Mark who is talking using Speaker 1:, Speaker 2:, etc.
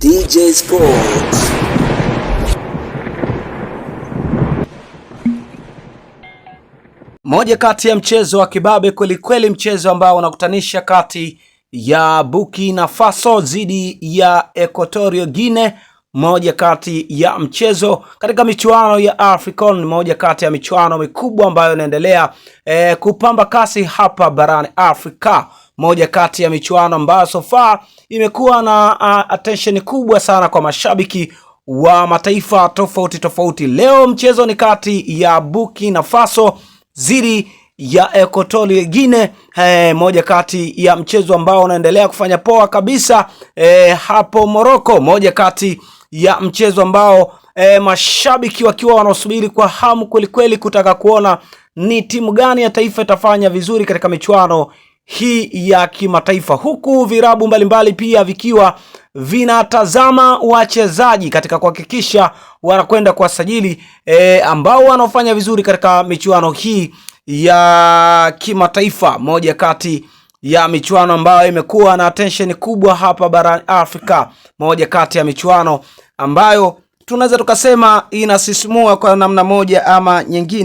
Speaker 1: DJ Sports. Moja kati ya mchezo wa kibabe kweli, mchezo ambao unakutanisha kati ya Burkina Faso dhidi ya Equatorial Guinea. Moja kati ya mchezo katika michuano ya AFCON, moja kati ya michuano mikubwa ambayo inaendelea kupamba kasi hapa barani Afrika. Moja kati ya michuano ambayo so far imekuwa na attention kubwa sana kwa mashabiki wa mataifa tofauti. Leo mchezo ni kati ya Burkina Faso dhidi ya Equatorial Guinea. Moja kati ya mchezo ambao unaendelea kufanya poa kabisa hapo Morocco. Moja kati ya mchezo ambao mashabiki wakiwa wanasubiri kwa hamu kweli kutaka kuona ni timu gani ya taifa itafanya vizuri katika michuano hii ya kimataifa, huku virabu mbalimbali pia vikiwa vinatazama wachezaji katika kuhakikisha wanakwenda kuwasajili ambao wanaofanya vizuri katika michuano hii ya kimataifa. Moja kati ya michuano ambayo imekuwa na attention kubwa hapa barani Afrika, moja kati ya michuano ambayo tunaweza tukasema inasisimua kwa namna moja ama nyingine.